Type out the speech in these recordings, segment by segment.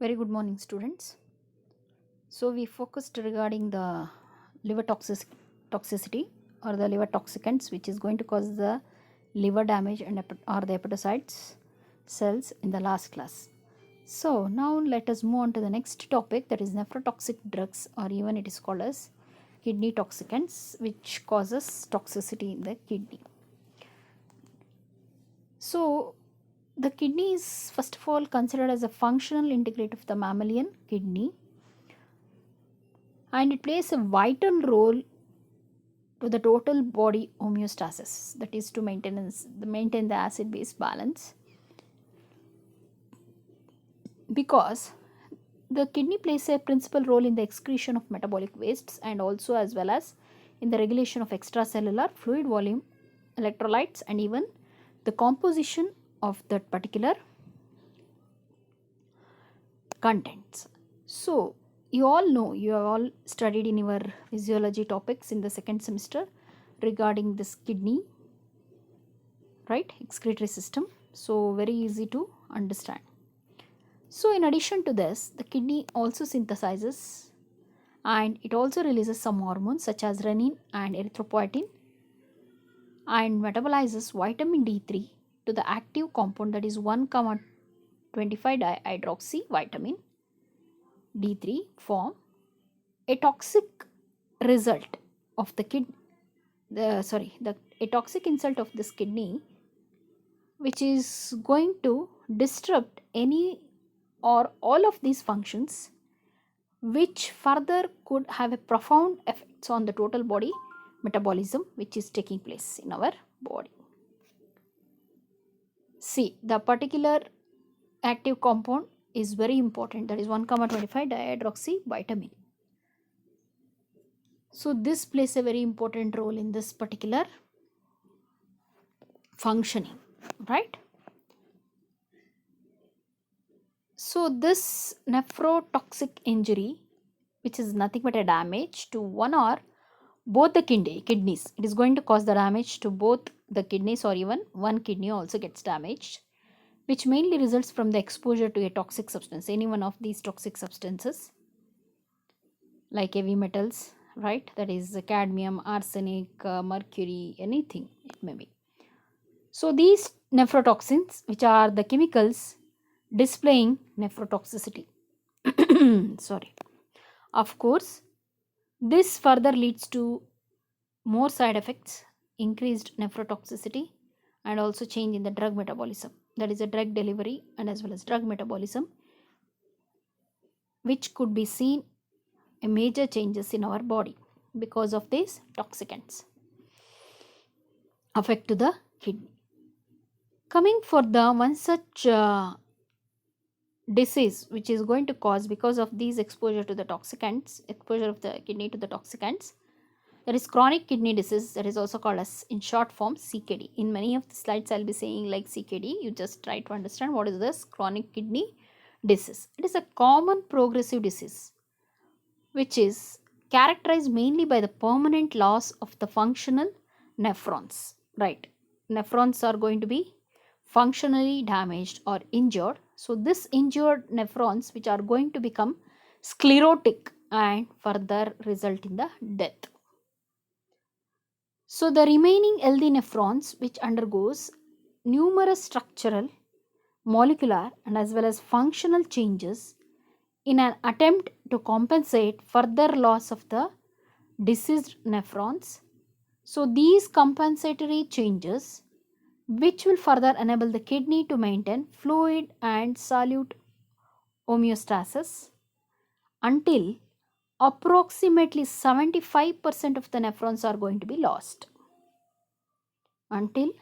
Very good morning, students. So, we focused regarding the liver toxicity or the liver toxicants, which is going to cause the liver damage and or the hepatocytes cells in the last class. So, now let us move on to the next topic, that is nephrotoxic drugs, or even it is called as kidney toxicants, which causes toxicity in the kidney. So, the kidney is first of all considered as a functional integrate of the mammalian kidney, and it plays a vital role to the total body homeostasis, that is to maintain the acid base balance, because the kidney plays a principal role in the excretion of metabolic wastes and also as well as in the regulation of extracellular fluid volume, electrolytes, and even the composition of that particular contents. So, you all know, you have all studied in your physiology topics in the second semester regarding this kidney, right? Excretory system. So, very easy to understand. So, in addition to this, the kidney also synthesizes and it also releases some hormones such as renin and erythropoietin and metabolizes vitamin D3 to the active compound, that is 1,25 dihydroxy vitamin D3 form. A toxic result of the a toxic insult of this kidney, which is going to disrupt any or all of these functions, which further could have a profound effects on the total body metabolism which is taking place in our body. See, the particular active compound is very important, that is 1,25 dihydroxy vitamin. So this plays a very important role in this particular functioning, right? So this nephrotoxic injury, which is nothing but a damage to one or both the kidneys, it is going to cause the damage to both the kidneys or even one kidney also gets damaged, which mainly results from the exposure to a toxic substance, any one of these toxic substances like heavy metals, right? That is cadmium, arsenic, mercury, anything it may be. So these nephrotoxins, which are the chemicals displaying nephrotoxicity. Sorry. Of course, this further leads to more side effects, increased nephrotoxicity, and also change in the drug metabolism. That is a drug delivery and as well as drug metabolism, which could be seen a major changes in our body because of these toxicants affect to the kidney. Coming for the one such disease which is going to cause because of these exposure to the toxicants, exposure of the kidney to the toxicants, there is chronic kidney disease, that is also called as in short form CKD. In many of the slides I'll be saying like CKD, you just try to understand what is this chronic kidney disease. It is a common progressive disease which is characterized mainly by the permanent loss of the functional nephrons, right? Nephrons are going to be functionally damaged or injured. So this injured nephrons which are going to become sclerotic and further result in the death. So the remaining healthy nephrons which undergoes numerous structural, molecular and as well as functional changes in an attempt to compensate further loss of the diseased nephrons. So these compensatory changes which will further enable the kidney to maintain fluid and solute homeostasis until approximately 75% of the nephrons are going to be lost. Until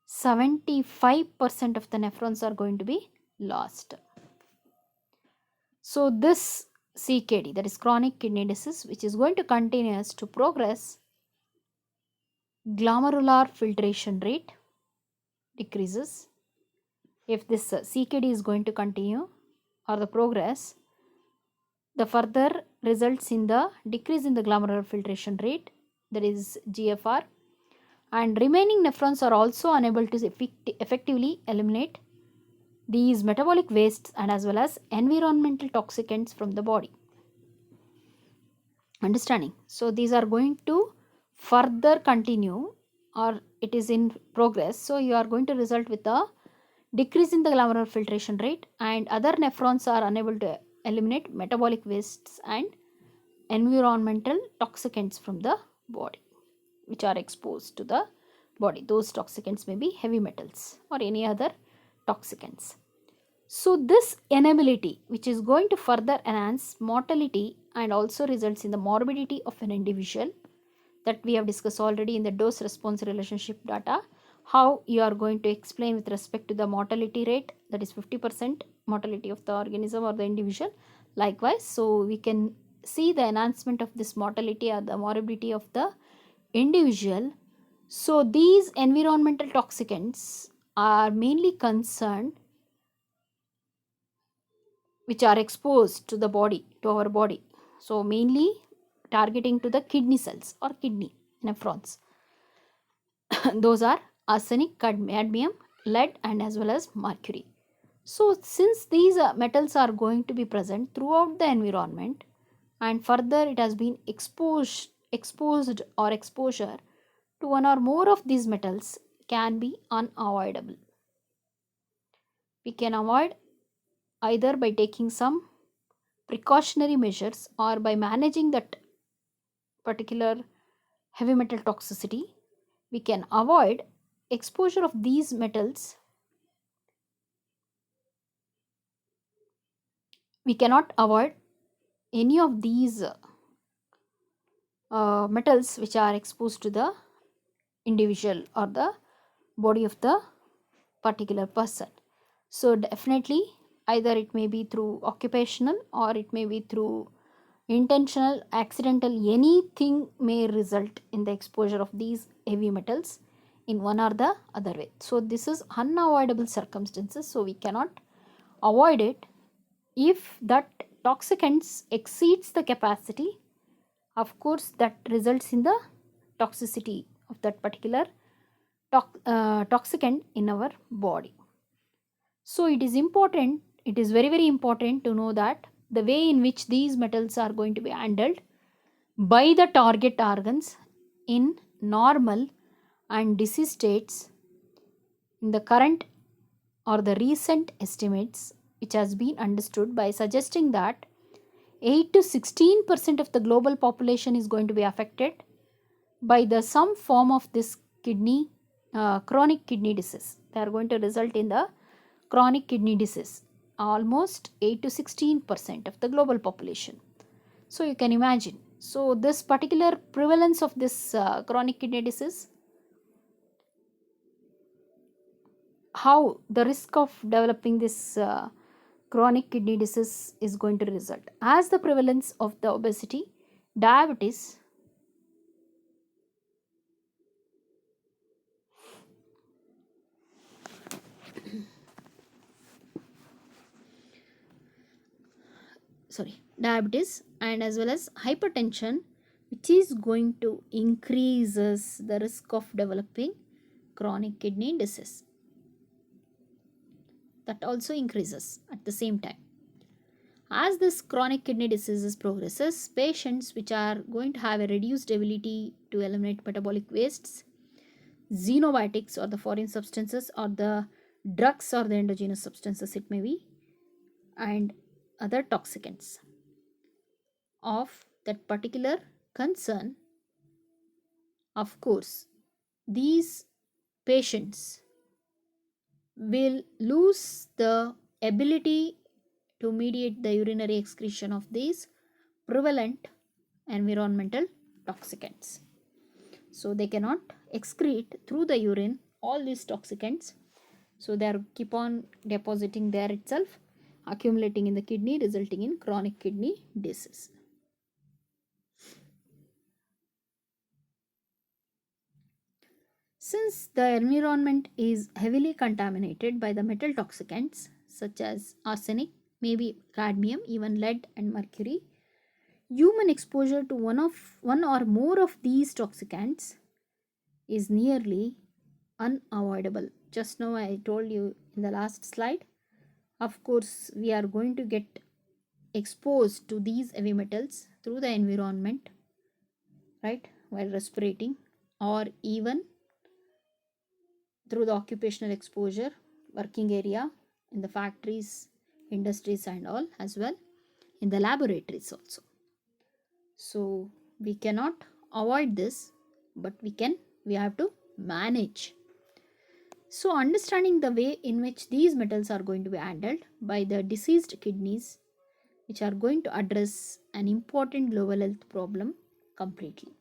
75% of the nephrons are going to be lost. So this CKD, that is chronic kidney disease, which is going to continue to progress, glomerular filtration rate decreases. If this CKD is going to continue or the progress, the further results in the decrease in the glomerular filtration rate, that is GFR, and remaining nephrons are also unable to effectively eliminate these metabolic wastes and as well as environmental toxicants from the body. Understanding? So these are going to further continue, or it is in progress. So you are going to result with a decrease in the glomerular filtration rate, and other nephrons are unable to eliminate metabolic wastes and environmental toxicants from the body which are exposed to the body. Those toxicants may be heavy metals or any other toxicants. So this inability, which is going to further enhance mortality and also results in the morbidity of an individual, that we have discussed already in the dose response relationship data, how you are going to explain with respect to the mortality rate, that is 50% mortality of the organism or the individual. Likewise, so we can see the enhancement of this mortality or the morbidity of the individual. So these environmental toxicants are mainly concerned which are exposed to the body, to our body. So mainly targeting to the kidney cells or kidney nephrons. Those are arsenic, cadmium, lead and as well as mercury. So since these metals are going to be present throughout the environment, and further it has been exposed or exposure to one or more of these metals can be unavoidable. We can avoid either by taking some precautionary measures or by managing that particular heavy metal toxicity. We can avoid exposure of these metals. We cannot avoid any of these metals which are exposed to the individual or the body of the particular person. So definitely either it may be through occupational or it may be through intentional, accidental, anything may result in the exposure of these heavy metals in one or the other way. So this is unavoidable circumstances, so we cannot avoid it. If that toxicants exceeds the capacity, of course that results in the toxicity of that particular toxicant in our body. So it is important, it is very very important to know that the way in which these metals are going to be handled by the target organs in normal and disease states, in the current or the recent estimates which has been understood by suggesting that 8 to 16% of the global population is going to be affected by the some form of this chronic kidney disease. They are going to result in the chronic kidney disease, almost 8 to 16% of the global population. So you can imagine, so this particular prevalence of this chronic kidney disease, how the risk of developing this chronic kidney disease is going to result, as the prevalence of the obesity, diabetes, diabetes and as well as hypertension, which is going to increases the risk of developing chronic kidney disease. That also increases at the same time. As this chronic kidney disease progresses, patients which are going to have a reduced ability to eliminate metabolic wastes, xenobiotics or the foreign substances or the drugs or the endogenous substances it may be, and other toxicants of that particular concern, of course these patients will lose the ability to mediate the urinary excretion of these prevalent environmental toxicants. So they cannot excrete through the urine all these toxicants, so they are keep on depositing there itself, accumulating in the kidney, resulting in chronic kidney disease. Since the environment is heavily contaminated by the metal toxicants such as arsenic, maybe cadmium, even lead and mercury, human exposure to one or more of these toxicants is nearly unavoidable. Just now I told you in the last slide Of course, we are going to get exposed to these heavy metals through the environment, right, while respirating, or even through the occupational exposure, working area, in the factories, industries, and all, as well in the laboratories also. So we cannot avoid this, but we have to manage. So understanding the way in which these metals are going to be handled by the deceased kidneys, which are going to address an important global health problem completely.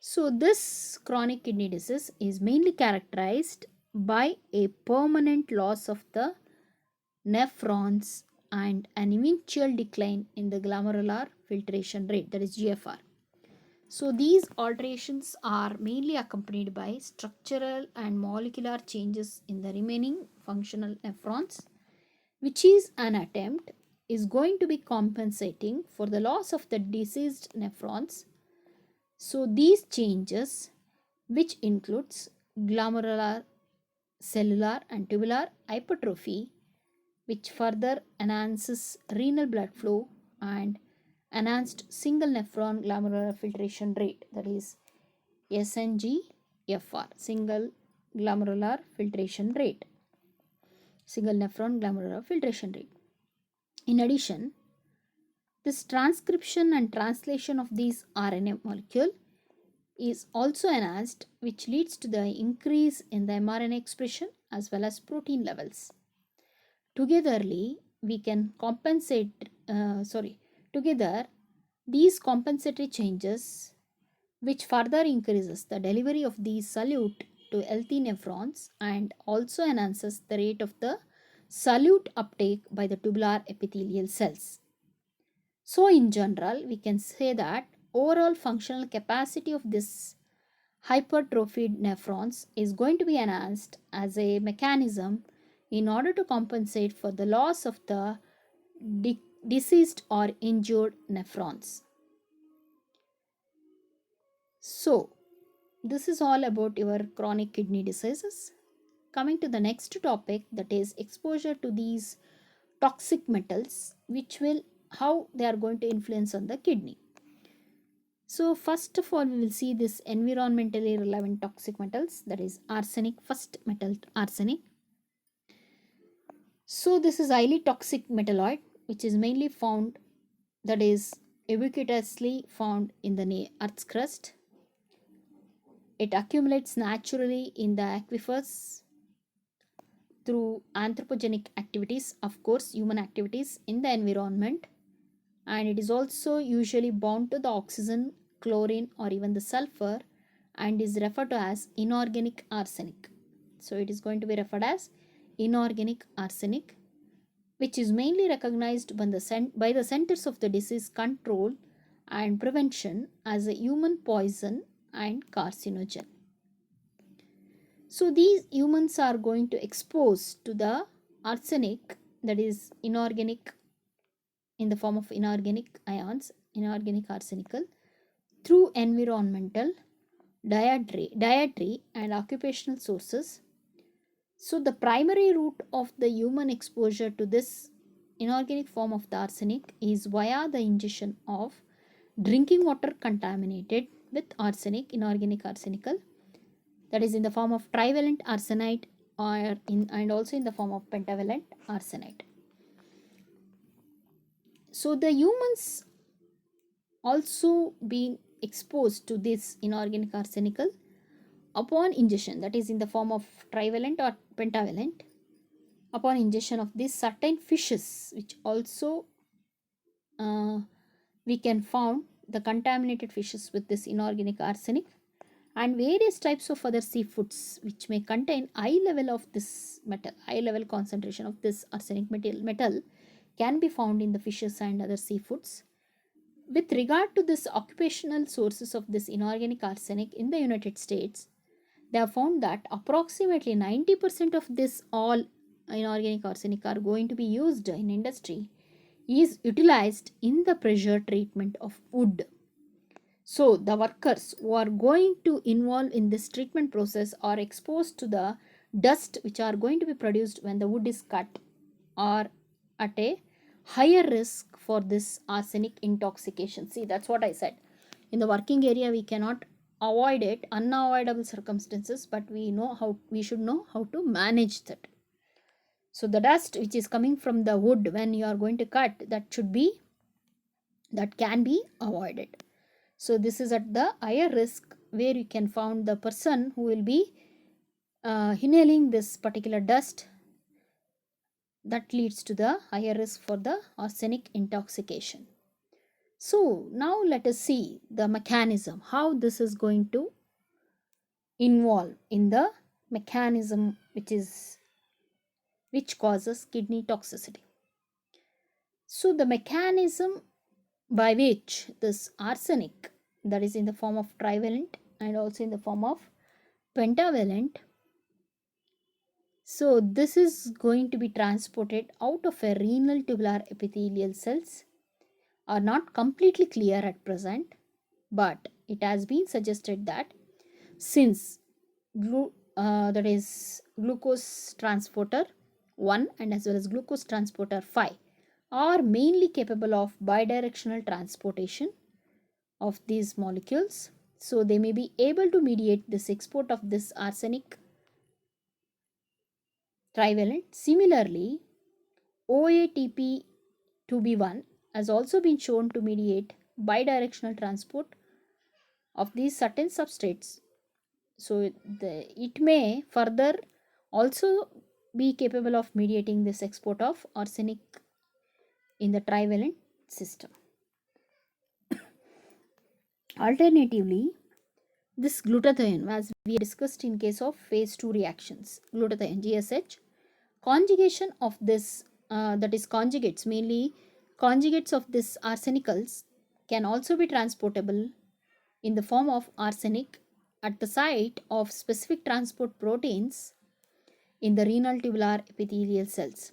So this chronic kidney disease is mainly characterized by a permanent loss of the nephrons and an eventual decline in the glomerular filtration rate, that is GFR. So these alterations are mainly accompanied by structural and molecular changes in the remaining functional nephrons, which is an attempt is going to be compensating for the loss of the deceased nephrons. So these changes, which includes glomerular, cellular and tubular hypertrophy, which further enhances renal blood flow and enhanced single nephron glomerular filtration rate, that is SNGFR, single glomerular filtration rate, single nephron glomerular filtration rate. In addition, this transcription and translation of these RNA molecule is also enhanced, which leads to the increase in the mRNA expression as well as protein levels. Togetherly, we can together these compensatory changes, which further increases the delivery of these solute to healthy nephrons and also enhances the rate of the solute uptake by the tubular epithelial cells. So in general, we can say that overall functional capacity of this hypertrophied nephrons is going to be enhanced as a mechanism in order to compensate for the loss of the deceased or injured nephrons. So, this is all about your chronic kidney diseases. Coming to the next topic, that is exposure to these toxic metals, which will how they are going to influence on the kidney. So first of all, we will see this environmentally relevant toxic metals, that is arsenic, first metal arsenic. So this is highly toxic metalloid, which is mainly found, that is ubiquitously found in the Earth's crust. It accumulates naturally in the aquifers through anthropogenic activities, of course, human activities in the environment, and it is also usually bound to the oxygen, chlorine, or even the sulfur, and is referred to as inorganic arsenic. So it is going to be referred as inorganic arsenic, which is mainly recognized by the Centers of the Disease Control and Prevention as a human poison and carcinogen. So these humans are going to expose to the arsenic, that is inorganic, in the form of inorganic ions, inorganic arsenical, through environmental, dietary and occupational sources. So the primary route of the human exposure to this inorganic form of the arsenic is via the ingestion of drinking water contaminated with arsenic, inorganic arsenical, that is in the form of trivalent arsenite and also in the form of pentavalent arsenite. So the humans also been exposed to this inorganic arsenical upon ingestion, that is in the form of trivalent or pentavalent, upon ingestion of these certain fishes, which also we can found the contaminated fishes with this inorganic arsenic, and various types of other seafoods which may contain high level of this metal, high level concentration of this arsenic metal can be found in the fishes and other seafoods. With regard to this occupational sources of this inorganic arsenic in the United States, they have found that approximately 90% of this all inorganic arsenic are going to be used in industry is utilized in the pressure treatment of wood. So the workers who are going to involve in this treatment process are exposed to the dust which are going to be produced when the wood is cut are at a higher risk for this arsenic intoxication. See, that's what I said. In the working area, we cannot avoid it, unavoidable circumstances, but we should know how to manage that. So the dust which is coming from the wood when you are going to cut, that can be avoided. So this is at the higher risk, where you can found the person who will be inhaling this particular dust, that leads to the higher risk for the arsenic intoxication. So now let us see the mechanism, how this is going to involve in the mechanism which causes kidney toxicity. So the mechanism by which this arsenic, that is in the form of trivalent and also in the form of pentavalent, so this is going to be transported out of a renal tubular epithelial cells, are not completely clear at present, but it has been suggested that since that is glucose transporter 1 and as well as glucose transporter 5 are mainly capable of bidirectional transportation of these molecules, so they may be able to mediate this export of this arsenic trivalent. Similarly, OATP2B1 has also been shown to mediate bidirectional transport of these certain substrates. So it may further also be capable of mediating this export of arsenic in the trivalent system. Alternatively, this glutathione, as we discussed in case of phase 2 reactions, glutathione GSH, conjugation of this, that is conjugates, mainly conjugates of this arsenicals, can also be transportable in the form of arsenic at the site of specific transport proteins in the renal tubular epithelial cells.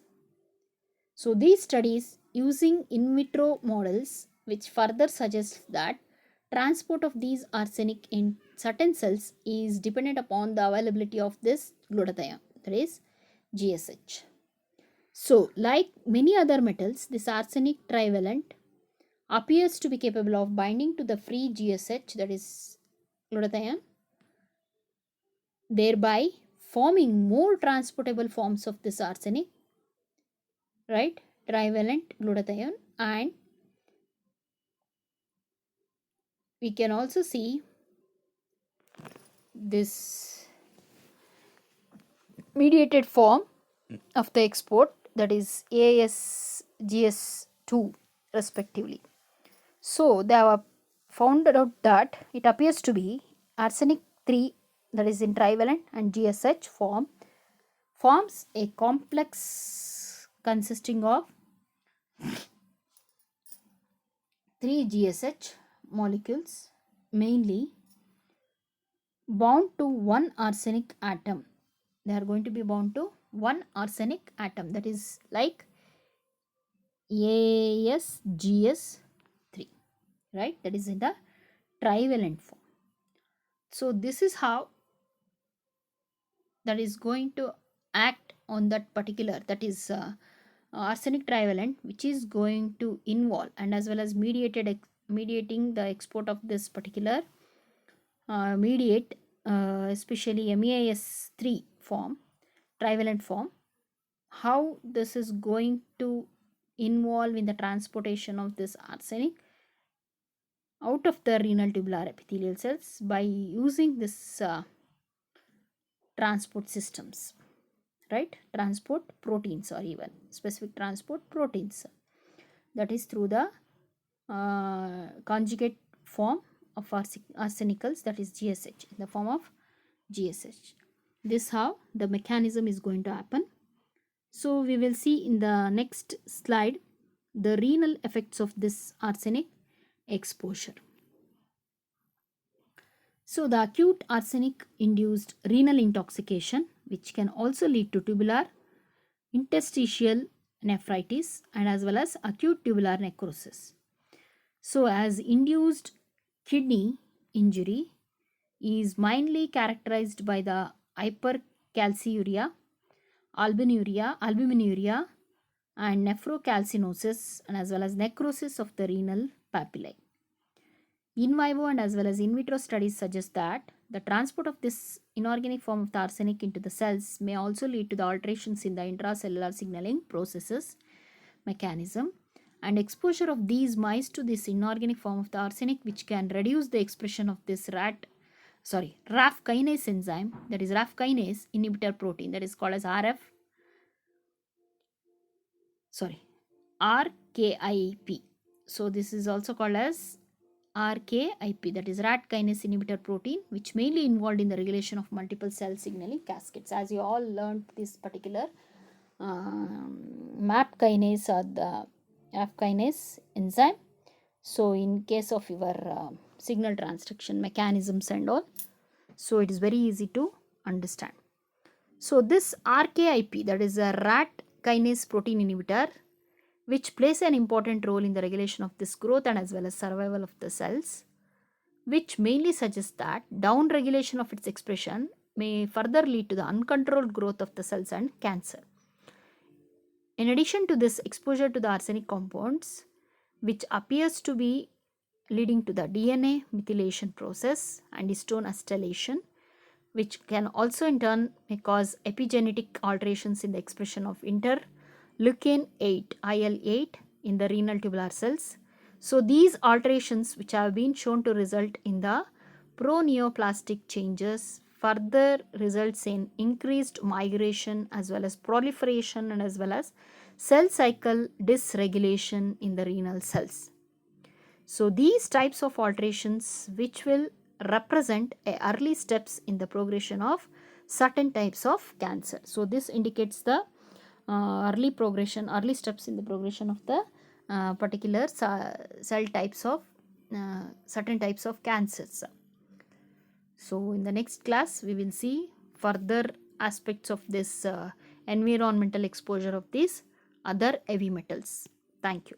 So these studies using in vitro models, which further suggests that transport of these arsenic in certain cells is dependent upon the availability of this glutathione, that is GSH. So like many other metals, this arsenic trivalent appears to be capable of binding to the free GSH, that is glutathione, thereby forming more transportable forms of this arsenic, right, trivalent glutathione. And we can also see this mediated form of the export, that is ASGS2 respectively. So they have found out that it appears to be arsenic 3, that is in trivalent, and GSH forms a complex consisting of 3 GSH molecules, mainly bound to one arsenic atom. They are going to be bound to one arsenic atom, that is like ASGS3, right, that is in the trivalent form. So this is how that is going to act on that particular, that is arsenic trivalent, which is going to involve and as well as mediating the export of this particular mediate, especially MAS3 form, trivalent form, how this is going to involve in the transportation of this arsenic out of the renal tubular epithelial cells by using this transport systems, right, transport proteins or even specific transport proteins, that is through the conjugate form of arsenicals, that is GSH, in the form of GSH. This how the mechanism is going to happen. So we will see in the next slide the renal effects of this arsenic exposure. So the acute arsenic induced renal intoxication, which can also lead to tubular interstitial nephritis and as well as acute tubular necrosis. So as induced kidney injury is mainly characterized by the hypercalciuria, albuminuria, and nephrocalcinosis and as well as necrosis of the renal papillae. In vivo and as well as in vitro studies suggest that the transport of this inorganic form of the arsenic into the cells may also lead to the alterations in the intracellular signaling processes mechanism, and exposure of these mice to this inorganic form of the arsenic, which can reduce the expression of this RAF kinase enzyme, that is RAF kinase inhibitor protein, that is called as RKIP. So this is also called as RKIP, that is rat kinase inhibitor protein, which mainly involved in the regulation of multiple cell signaling cascades. As you all learned this particular MAP kinase or the RAF kinase enzyme. So in case of your signal transduction mechanisms and all, so it is very easy to understand. So this RKIP, that is a rat kinase protein inhibitor, which plays an important role in the regulation of this growth and as well as survival of the cells, which mainly suggests that down regulation of its expression may further lead to the uncontrolled growth of the cells and cancer. In addition to this exposure to the arsenic compounds, which appears to be leading to the DNA methylation process and histone acetylation, which can also in turn may cause epigenetic alterations in the expression of interleukin 8 IL-8 in the renal tubular cells. So these alterations, which have been shown to result in the proneoplastic changes, further results in increased migration as well as proliferation and as well as cell cycle dysregulation in the renal cells. So these types of alterations, which will represent early steps in the progression of certain types of cancer. So this indicates the early steps in the progression of the particular cell types of certain types of cancers. So in the next class we will see further aspects of this environmental exposure of these other heavy metals. Thank you.